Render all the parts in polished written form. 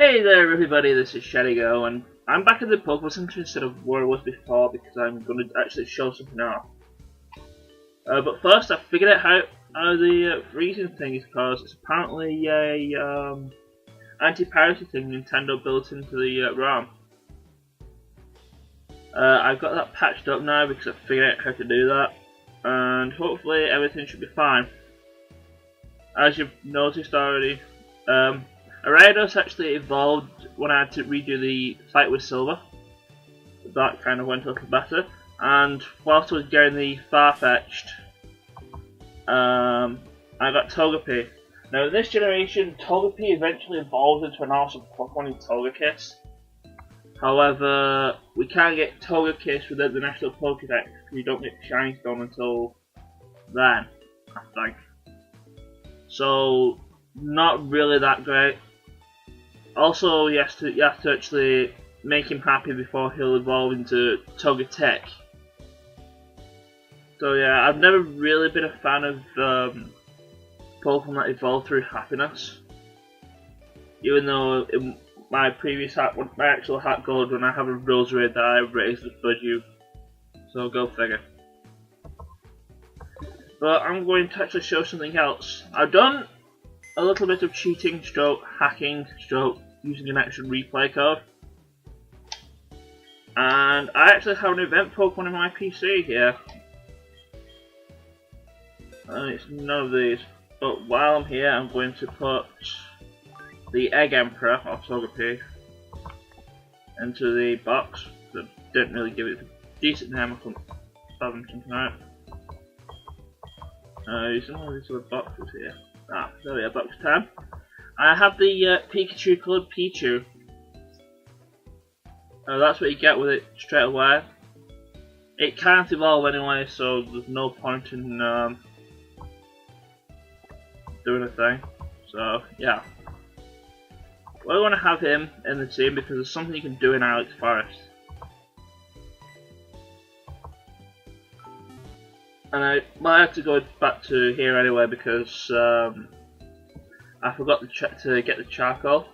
Hey there everybody, this is HeartGold and I'm back at the Pokemon Center instead of where I was before because I'm going to actually show something off. But first I figured out how the freezing thing is caused. It's apparently a anti-piracy thing Nintendo built into the ROM. I've got that patched up now because I figured out how to do that, and hopefully everything should be fine. As you've noticed already, Ariados actually evolved when I had to redo the fight with Silver. That kind of went a little better. And whilst I was getting the Farfetch'd, I got Togepi. Now in this generation, Togepi eventually evolved into an awesome Pokemon in Togekiss. However, we can't get Togekiss within the National Pokédex because you don't get Shiny Stone until then, I think. So, not really that great. Also, you have to actually make him happy before he'll evolve into Togetic. So yeah, I've never really been a fan of Pokemon that evolve through happiness. Even though in my previous my actual HeartGold, when I have a Rosary that I raised the Pichu. So go figure. But I'm going to actually show something else. I've done a little bit of cheating, stroke hacking, stroke using an action replay code. And I actually have an event Pokemon in my PC here. And it's none of these. But while I'm here, I'm going to put the Egg Emperor, or Togepi, into the box. That didn't really give it a decent name, I couldn't fathom something out. Using all these other boxes here. Ah, there we are, box 10. I have the Pikachu coloured Pichu. That's what you get with it straight away. It can't evolve anyway, so there's no point in doing a thing. So, yeah. We want to have him in the team because there's something you can do in Ilex Forest. And I might have to go back to here anyway because I forgot to get the charcoal,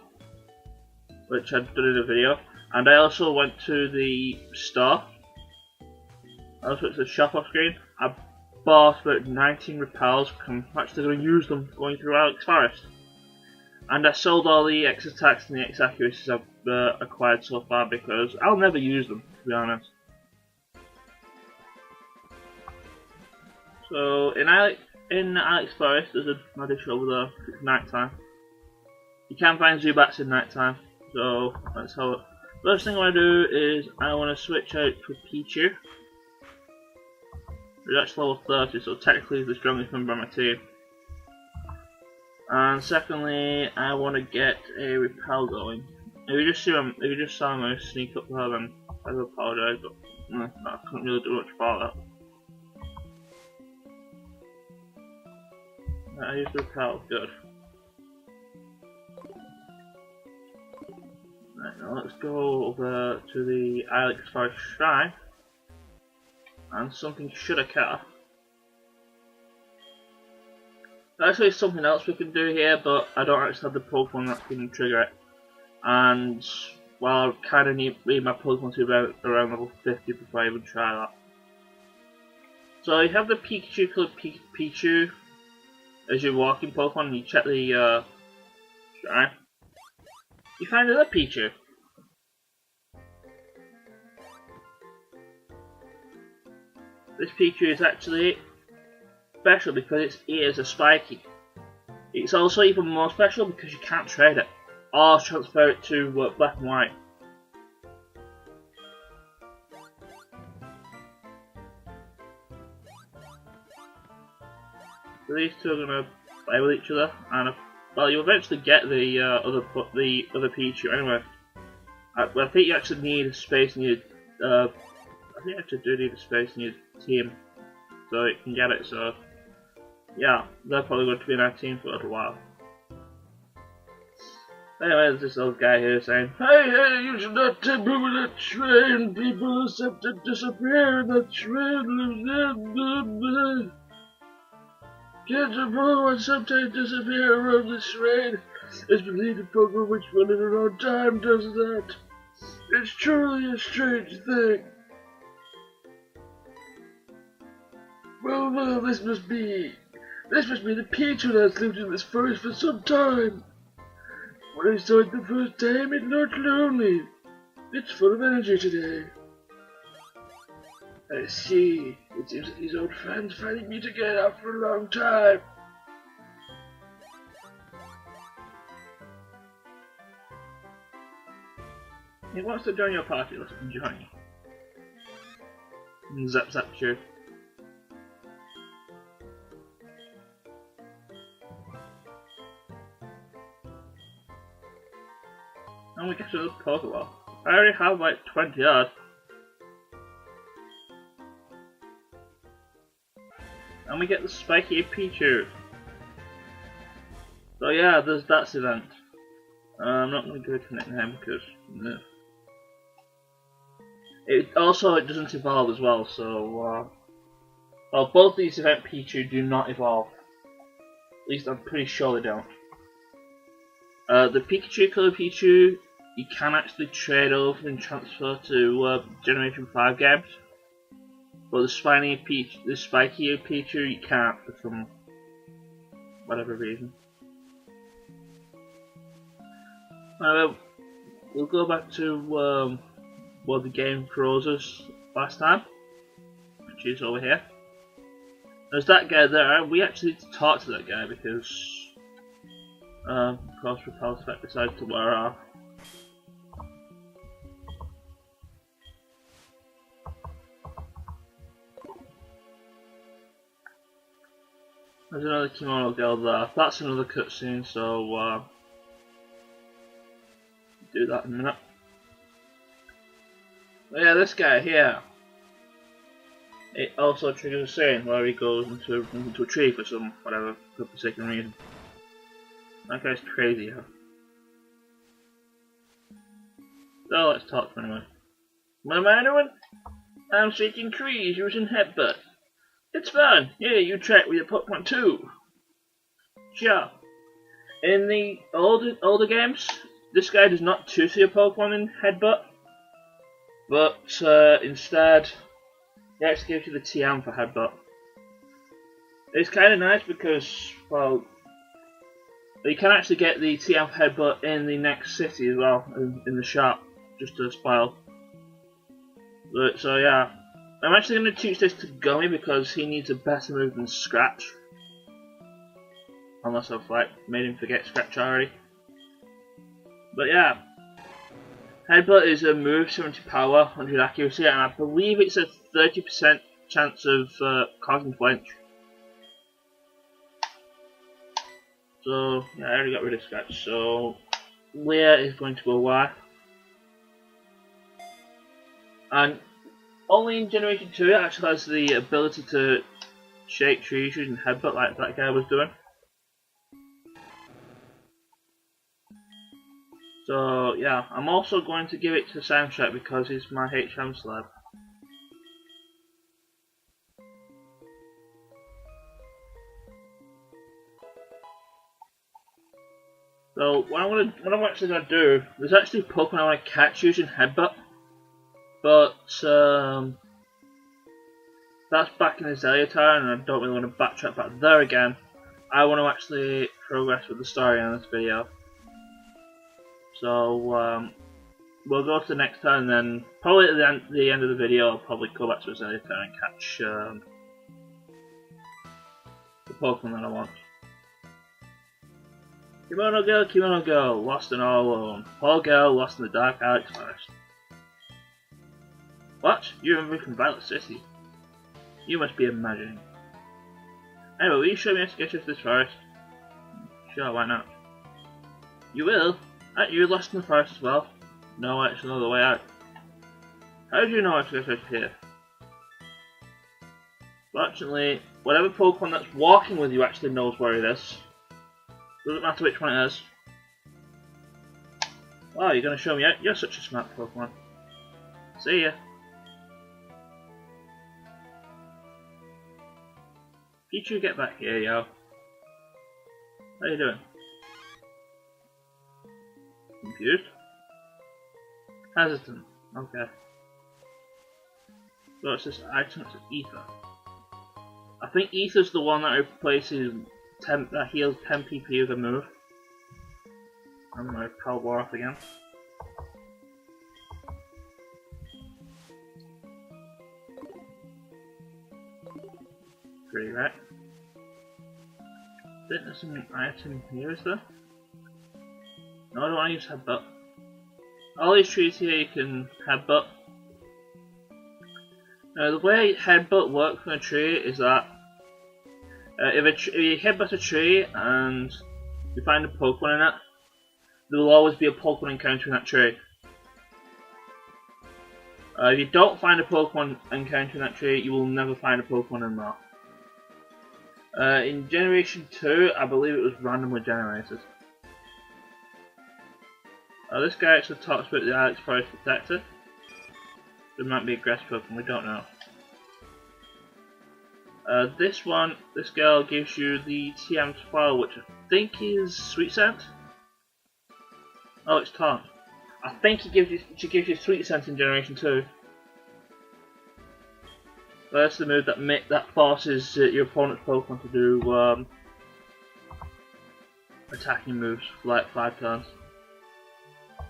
which I'd done in a video. And I also went to the store. I also went to the shop off screen. I bought about 19 repels because I'm actually going to use them going through Ilex Forest. And I sold all the X attacks and the X accuracies I've acquired so far because I'll never use them, to be honest. So in Ilex Forest, there's a dish over there. It's night time. You can find Zubats in night time. So let's have it. First thing I want to do is I want to switch out to Pichu. That's level 30, so technically he's the strongest member of my team. And secondly, I want to get a repel going. If you just saw him sneak up there, then I do apologise, but I couldn't really do much for that. I used the repel, good. Right, now let's go over to the Ilex Forest Shrine. And something should occur. There's actually something else we can do here, but I don't actually have the Pokemon that can trigger it. And, well, I kind of need my Pokemon to be around level 50 before I even try that. So you have the Pikachu called Pichu as you're walking Pokemon and you check the shrine. You find another Pichu. This Pichu is actually special because its ears are spiky. It's also even more special because you can't trade it or transfer it to black and white. So these two are going to play with each other, and well, you'll eventually get the other Pichu anyway. I think you actually need a space in your. I think you actually do need a space in your team so you can get it. So yeah, they're probably going to be in our team for a little while. Anyway, there's this old guy here saying, Hey, you should not tamper with that train. People accept to disappear in that train. Kids are born and sometimes disappear around this train. It's believed in Pokemon which one in their own time does that. It's truly a strange thing. Well, no, this must be the Pichu that's lived in this forest for some time. When I saw it the first time, it looked lonely. It's full of energy today. I see. It seems that these old friends finally meet again after a long time. He wants to join your party. Let's join. Zap zap you. And we get to the Pokeball. I already have like 20 odd. And we get the spiky-eared Pichu. So yeah, there's that event. I'm not going to go to nickname because no. It doesn't evolve as well, so well, both these event Pichu do not evolve. At least I'm pretty sure they don't. The Pikachu Color Pichu you can actually trade over and transfer to Generation 5 games. But the spiky-eared Pichu you can't for some whatever reason. We'll go back to what the game froze us last time, which is over here. There's that guy there. We actually need to talk to that guy because, of course, Repel Effect decided to wear off. There's another kimono girl there. That's another cutscene, so do that in a minute. But yeah, this guy here. It also triggers a scene where he goes into a tree for some whatever forsaken reason. That guy's crazy, huh? So let's talk to him anyway. What am I doing? I'm seeking trees using Headbutt. It's fun. Here, you track with your Pokemon too. Sure. In the older games, this guy does not choose your Pokemon in Headbutt, but instead he actually gives you the TM for Headbutt. It's kind of nice because, well, you can actually get the TM for Headbutt in the next city as well, in the shop, just to spoil. But, so yeah, I'm actually going to teach this to Gummy because he needs a better move than Scratch. Unless I've like made him forget Scratch already. But yeah, Headbutt is a move, 70 power, 100 accuracy, and I believe it's a 30% chance of causing flinch. So yeah, I already got rid of Scratch. So Leah is going to go Y. And only in Generation 2 it actually has the ability to shake trees using Headbutt like that guy was doing. So yeah, I'm also going to give it to Soundtrack because he's my HM celeb. So what I'm actually going to do, there's actually Pokemon I want to catch using Headbutt, but that's back in Azalea Town and I don't really want to backtrack back there again. I want to actually progress with the story in this video. So we'll go to the next turn, and then probably at the end of the video I'll probably go back to Azalea Town and catch the Pokemon that I want. Kimono girl, lost and all alone. Poor girl, lost in the dark Ilex Forest. What? You remember from Violet City? You must be imagining. Anyway, will you show me how to get into this forest? Sure, why not? You will? Aren't you lost in the forest as well? No, it's another way out. How do you know how to get out of here? Fortunately, whatever Pokemon that's walking with you actually knows where it is. Doesn't matter which one it is. Wow, you're gonna show me out? You're such a smart Pokemon. See ya. Pichu, get back here, yo. How you doing? Confused. Hesitant. Okay. So it's this item, it's Ether. I think Ether's the one that replaces that heals 10 PP with a move. I'm gonna call War off again. Pretty right. I think there's an item here, is there? No, I don't want to use Headbutt. All these trees here you can Headbutt. Now the way Headbutt works on a tree is that if you headbutt a tree and you find a Pokemon in it, there will always be a Pokemon encounter in that tree. If you don't find a Pokemon encounter in that tree, you will never find a Pokemon in there. In Generation 2, I believe it was randomly generated. This guy actually talks about the Ilex Forest Protector. There might be a grass Pokemon, we don't know. This girl gives you the TM12, which I think is Sweet Scent. Oh, it's Taunt. I think she gives you Sweet Scent in Generation 2. That's the move that forces your opponent's Pokemon to do attacking moves for like 5 turns.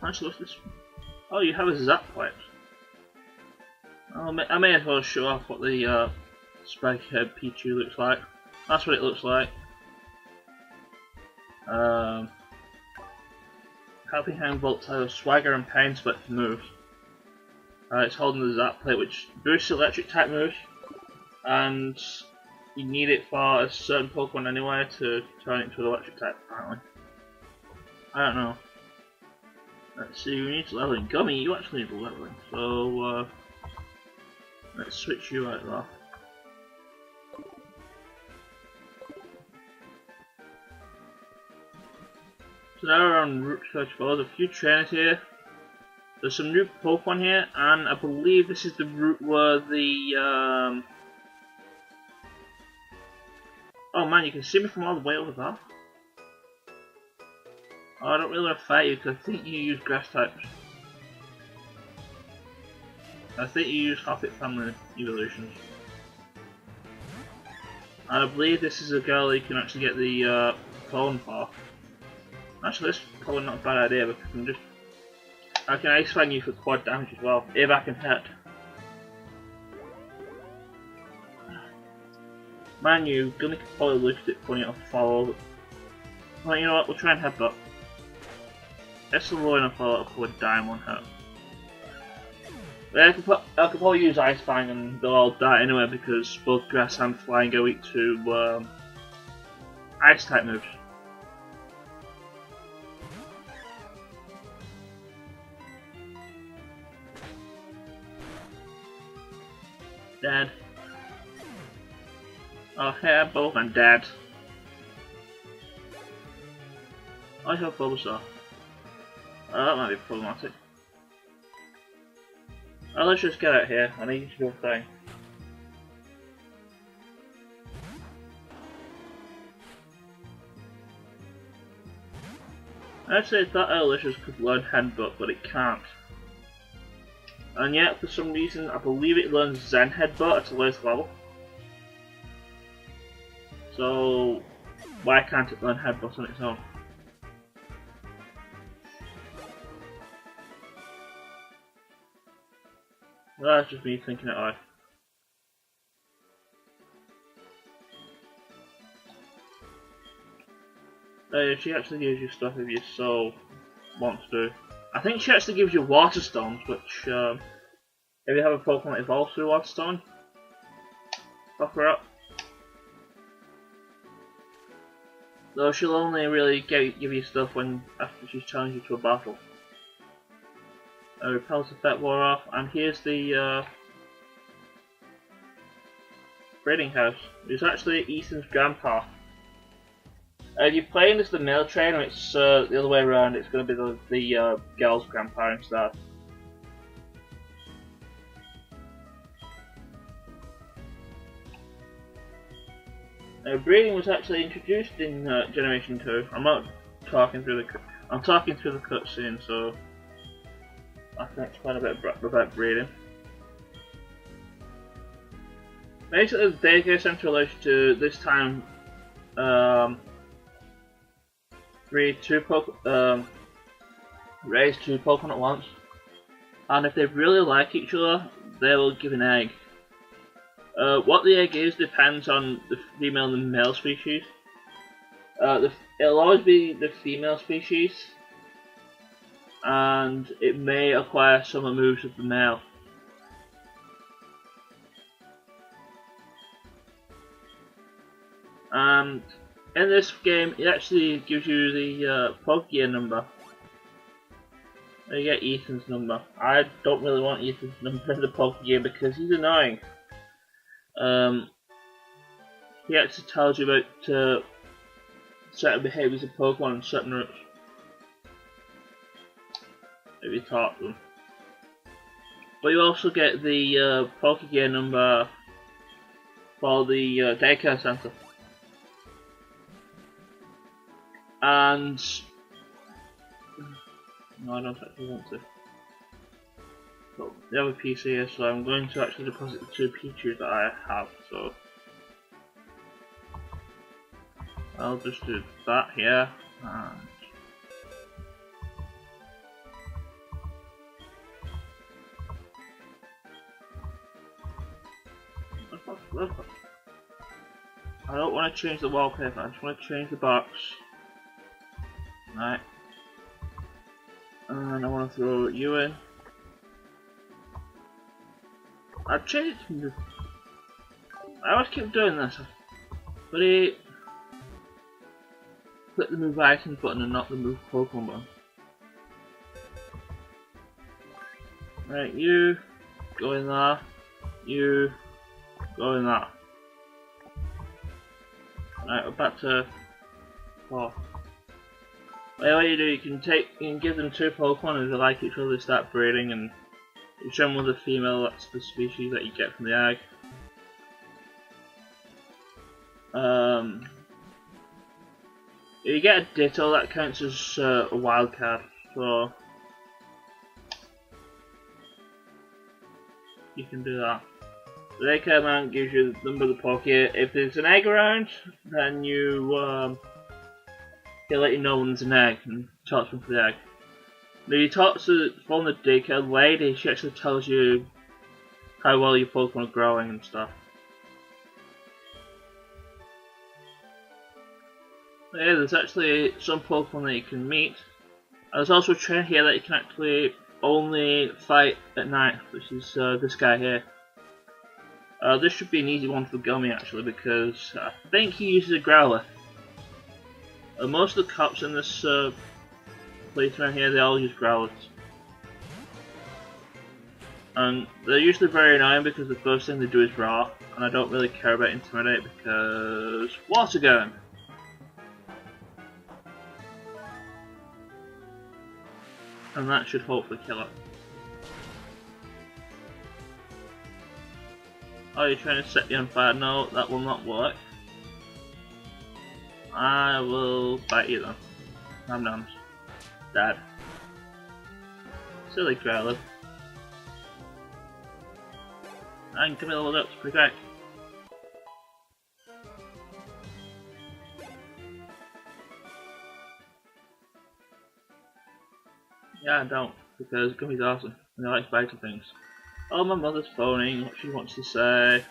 Actually, what's this? Oh, you have a Zap Pipe. I may as well show off what the spiky-eared Pichu looks like. That's what it looks like. Helping Hand, Voltile, Swagger and Pain Split for moves. It's holding the Zap Plate, which boosts electric type moves, and you need it for a certain Pokemon anyway to turn it into an electric type, apparently. I don't know. Let's see, we need to leveling. Gummy, you actually need leveling, so let's switch you out there. So now we're on Route 34, there's a few trainers here. There's some new Pokemon here, and I believe this is the route where the oh man, you can see me from all the way over there. Oh, I don't really want to fight you because I think you use grass types. I think you use Hoppit family evolutions. And I believe this is a girl you can actually get the phone for. Actually, this is probably not a bad idea because I can Ice Fang you for quad damage as well, if I can hit. Man, you're gonna probably lift it funny it'll fall over. Well, you know what, we'll try and Headbutt. It's low enough for a quad die in one hit. I could probably use Ice Fang and they'll all die anyway because both Grass and Flying are weak to Ice type moves. Dead. Oh, hey, both and dead. I have Bulbasaur. That might be problematic. Oh, let's just get out here. I need you to do a thing. I'd say that Electrous could learn Headbutt, but it can't. And yet, for some reason, I believe it learns Zen Headbutt at the lowest level. So, why can't it learn Headbutt on its own? Well, that's just me thinking it out. She actually gives you stuff if you so want to. I think she actually gives you Water Stones, which, if you have a Pokemon that evolves through Water Stone, fuck her up. Though she'll only really give you stuff after she's challenged you to a battle. Repels effect wore off, and here's the breeding house. It's actually Ethan's grandpa. If you're playing as the male trainer, it's the other way around. It's going to be the girl's grandpa instead. Breeding was actually introduced in Generation 2. I'm not talking through the. I'm talking through the cutscene, so I can explain a bit about breeding. Basically, the Daycare Centre allows you to, this time, raise two Pokemon at once. And if they really like each other, they will give an egg. What the egg is depends on the female and the male species. It'll always be the female species, and it may acquire some of the moves of the male. And in this game, it actually gives you the Pokémon number. You get Ethan's number. I don't really want Ethan's number in the Pokémon because he's annoying. He actually tells you about certain behaviours of Pokemon and certain routes if you talk to them. But you also get the Pokémon number for the Daycare Centre. And no, I don't actually want to. But the other PC here, so I'm going to actually deposit the two Pichus that I have, so I'll just do that here, and I don't want to change the wallpaper, I just want to change the box. Right. And I want to throw you in. I've changed it. I always keep doing this. But click the move items button and not the move Pokemon button. Right, you go in there. You go in there. Right, we're back to 4. What you do, you can give them two Pokemon, and if they like each other, they start breeding, and you show them with the female, that's the species that you get from the egg. If you get a Ditto, that counts as a wild card, so you can do that. The Daycare man gives you the number of the Poké. If there's an egg around, then he'll let you know when there's an egg and talk to him for the egg. Now you talk to from the Daycare lady, she actually tells you how well your Pokemon are growing and stuff. Yeah, there's actually some Pokemon that you can meet. There's also a trainer here that you can actually only fight at night, which is this guy here. This should be an easy one for Gummy actually, because I think he uses a Growler. Most of the cops in this place around here, they all use Growlers. And they're usually very annoying because the first thing they do is Raw, and I don't really care about Intimidate because Water Gun! And that should hopefully kill it. Oh, you're trying to set me on fire? No, that will not work. I will bite you then. Nom-noms. Dad. Silly Growler. And come leveled up, it's pretty great. Yeah, I don't, because Gummy's awesome, and he likes biting things. Oh, my mother's phoning, what she wants to say.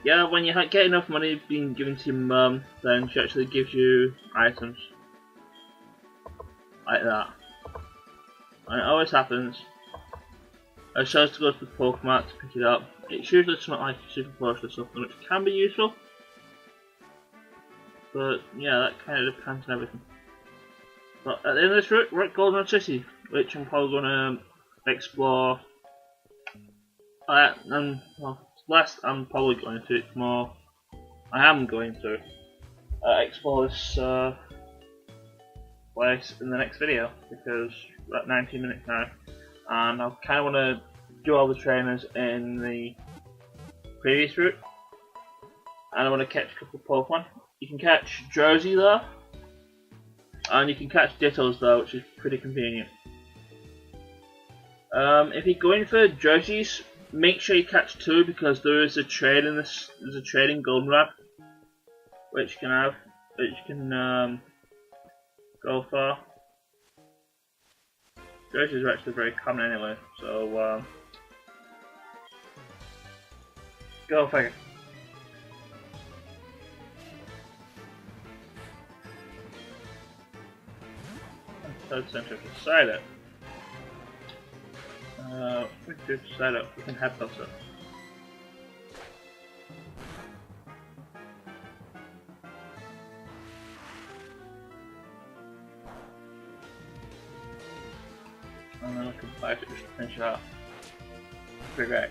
Yeah, when you get enough money being given to your mum, then she actually gives you items. Like that. And it always happens. I chose to go to the Pokemon to pick it up. It's usually something like a super potion or something, which can be useful. But yeah, that kind of depends on everything. But at the end of this route, we're at Golden City, which I'm probably going to explore. Well, less I'm probably going to, it's more I am going to explore this place in the next video, because we're at 19 minutes now, and I kind of want to do all the trainers in the previous route, and I want to catch a couple of Pokemon. You can catch Josie there. And you can catch Dittos though, which is pretty convenient. If you're going for jerseys, make sure you catch 2 because there is a trade in this. There's a trade in Golden Wrap, which you can go for. Jerseys are actually very common anyway, so go figure. Third center beside it. We can set up. We can Headbutt it. And then we can fight it just to finish it out. Pretty great.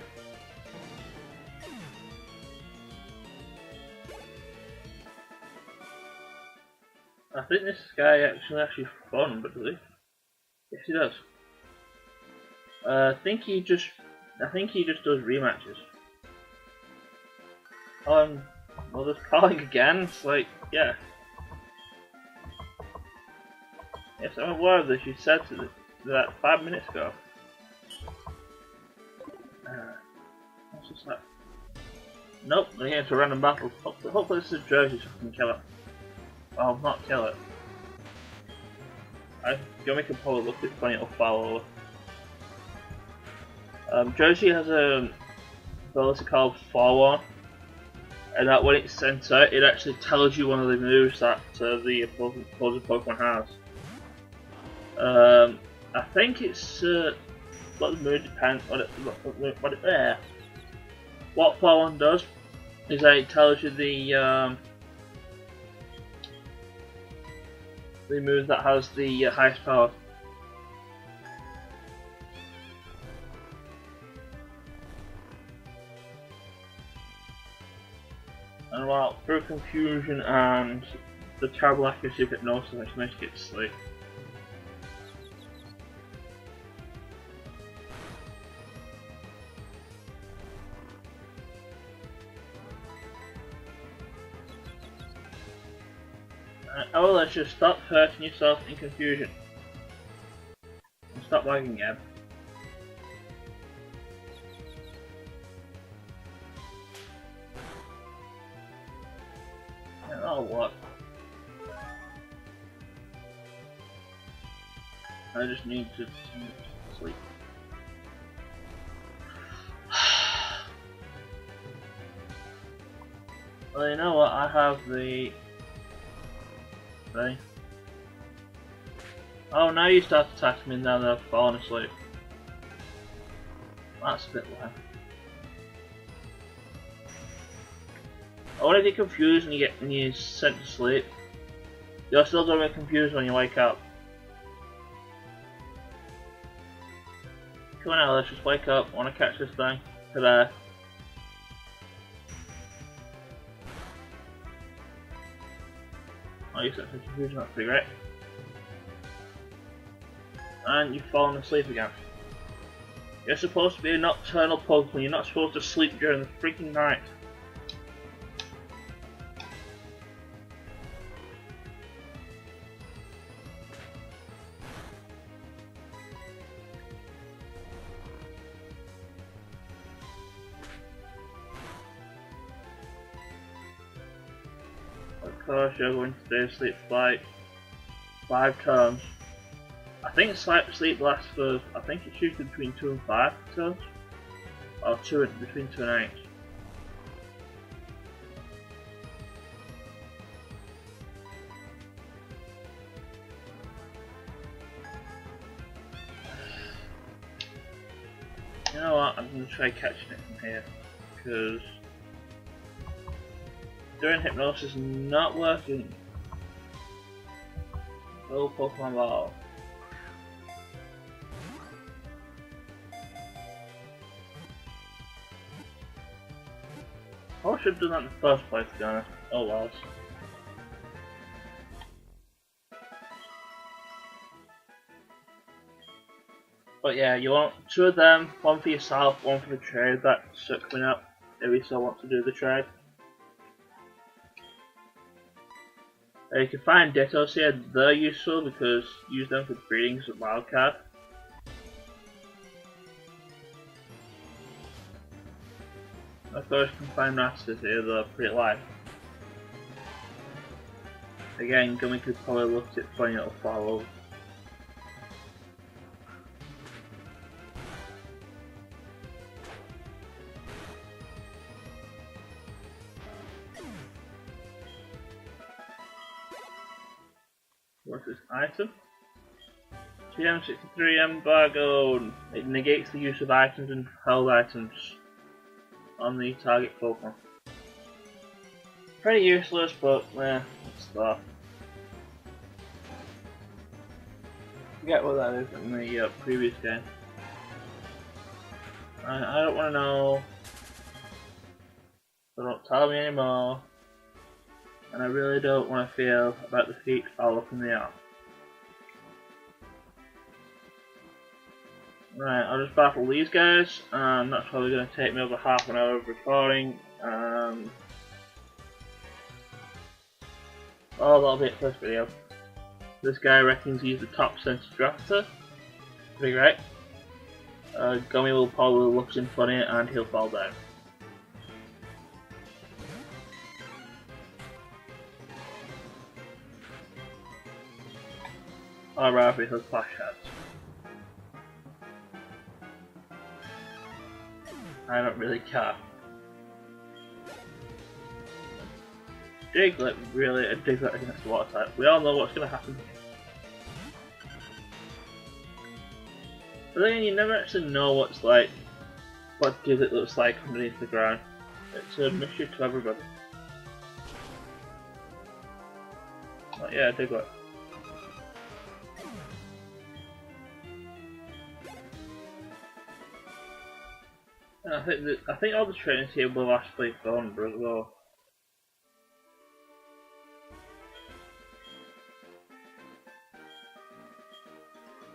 I think this guy actually fun, but does he? Yes, he does. I think he just does rematches. Well, there's calling again. It's like, yeah. Yes, I'm aware of this. You said that 5 minutes ago. What's this like? Nope, they're here to a random battle. Hopefully this is Jersey so I can kill it. Well, not kill it. You'll make it probably look a bit funny, it'll follow. Jersey has a ability called Forewarn, and that when it's sent out, it actually tells you one of the moves that the opposing Pokemon has. I think it's what the move depends. What Forewarn does is that it tells you the move that has the highest power. And while through confusion and the terrible accuracy of hypnosis, I just managed to get to sleep. Oh, let's just stop hurting yourself in confusion. And stop lagging again. Oh, what? I just need to sleep. Well, you know what? I have the thing. Oh, now you start attacking me now that I've fallen asleep. That's a bit low. I want to get confused when you're sent to sleep. You're still going to get confused when you wake up. Come on now, let's just wake up. I want to catch this thing today. Oh, you're sent to confusion, that's pretty great. And you've fallen asleep again. You're supposed to be a nocturnal Pokemon, you're not supposed to sleep during the freaking night. Of course, you're going to stay asleep for like 5 turns. I think sleep lasts for, I think it's usually between 2 and 5 turns. Or between 2 and 8. You know what, I'm going to try catching it from here. Because doing hypnosis is not working. Oh, Pokemon Ball. I should have done that in the first place, to be honest. Oh well. But yeah, you want 2 of them, 1 for yourself, 1 for the trade that's coming up if you still want to do the trade. You can find Dittos here, they're useful because use them for breeding as a wild card. Of course you can find Masters here, they're pretty light. Again, Gummy could probably look at it funny, it'll follow. What's this item? TM63 embargo. It negates the use of items and held items on the target Pokemon. Pretty useless, but it's there. Forget what that is in the previous game. I don't want to know. So don't tell me anymore. And I really don't want to feel about the feet all up in the air. Right, I'll just battle these guys, and that's probably going to take me over half an hour of recording. Oh, that'll be it for this video. This guy reckons he's the top percentage drafter. Pretty great. Gummy will probably look in funny and he'll fall down. Or rather, he'll clash heads. I don't really care. Diglett, really, a Diglett against the water type. We all know what's going to happen. But then you never actually know what's like, what Diglett looks like underneath the ground. It's a mystery to everybody. Oh yeah, Diglett. And I think all the trainers here will actually Thunder as well.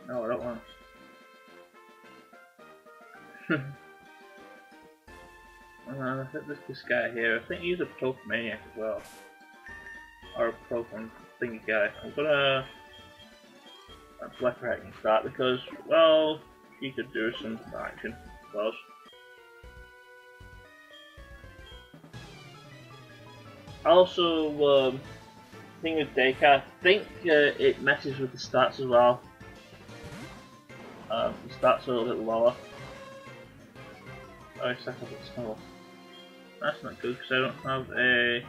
No, I don't want to. And I think there's this guy here. I think he's a Pokemaniac as well. Or a Pokemon thingy guy. I'm gonna Black Rat and start because, well, he could do some action, I suppose. Also, thing with Daycare, I think it messes with the stats as well. The stats are a little bit lower. Oh, it's set up at small. That's not good because I don't have a.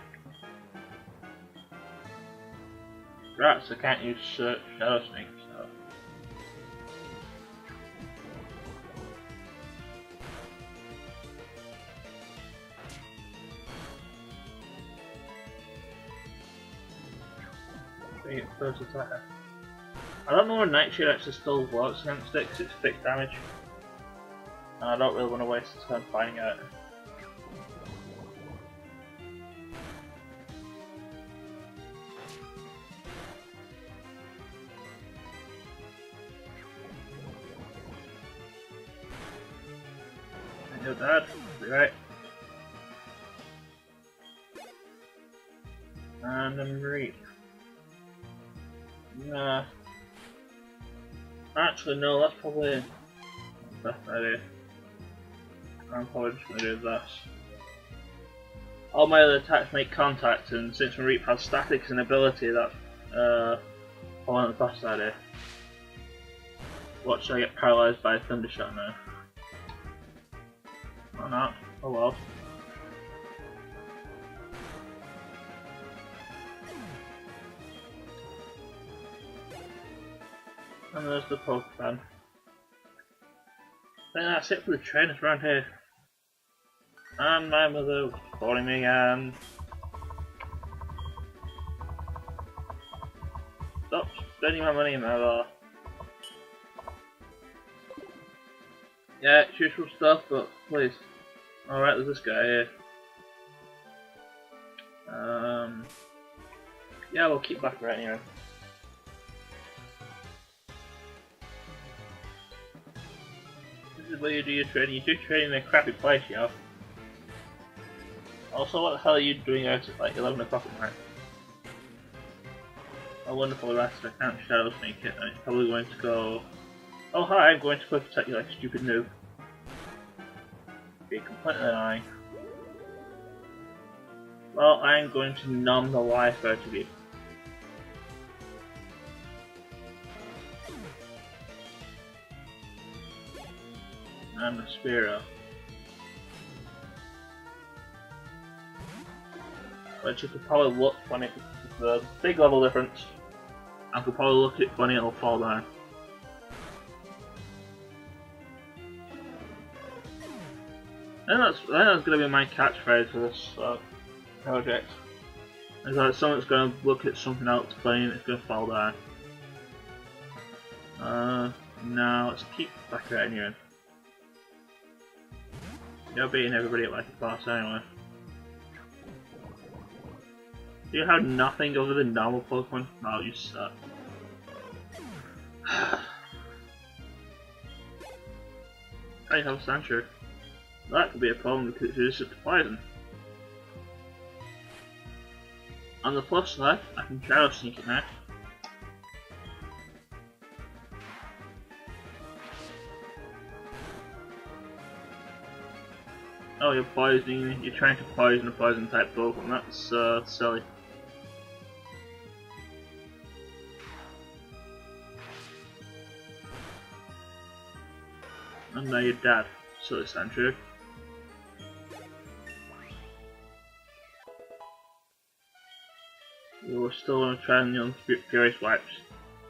Right, so I can't use Shadow Sneak, so. First attacker. I don't know where Nightshade actually still works against it because it's fixed damage. And I don't really want to waste time finding out. And you're dead, be right. And then read. Nah. Actually, no, that's probably the best idea. I'm probably just going to do this. All my other attacks make contact, and since my Reap has static as an ability, that's probably the best idea. Watch I get paralysed by a Thundershot now. Or not. Oh well. And there's the Pokemon. I think that's it for the trainers around here. And my mother was calling me again. Stop spending my money, mother. Yeah, it's useful stuff, but please. Alright, there's this guy here. Yeah, we'll keep back right anyway. This is where you do your training. You do training in a crappy place, yo. Also, what the hell are you doing out at like 11 o'clock at night? a wonderful rest. I can't shadow sneak it, and it's probably going to go. Oh hi, I'm going to quick attack you like a stupid noob. Be completely annoying. Well, I'm going to numb the life out of you. And the Spiro. Which you could probably look funny if it's a big level difference. I could probably look at it funny, it'll fall down. I think that's going to be my catchphrase for this project. Is that someone's going to look at something else funny and it's going to fall down. No, let's keep back out anyway. You're beating everybody at like a boss anyway. Do you have nothing other than normal Pokemon? No, you suck. I have a Sandshrew. That could be a problem because it's resistant to poison. On the plus side, I can Shadow Sneak it now. Oh, you're poisoning. You're trying to poison a poison type Pokemon. That's silly. And now you're dead. Silly Sandshrew. We were still going to try and learn Fury Swipes.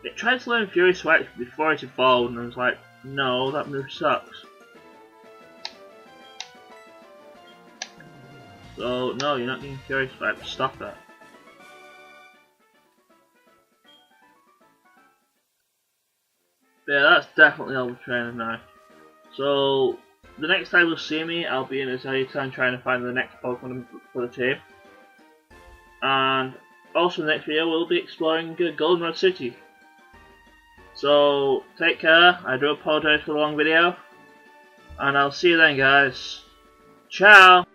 It tried to learn Fury Swipes before it evolved, and I was like, no, that move sucks. So, no, you're not getting Fury Swipes, stop that. Yeah, that's definitely overtraining now. So, the next time you'll see me, I'll be in Azalea Town trying to find the next Pokemon for the team. And also in the next video we'll be exploring Goldenrod City. So, take care, I do apologise for the long video. And I'll see you then guys. Ciao!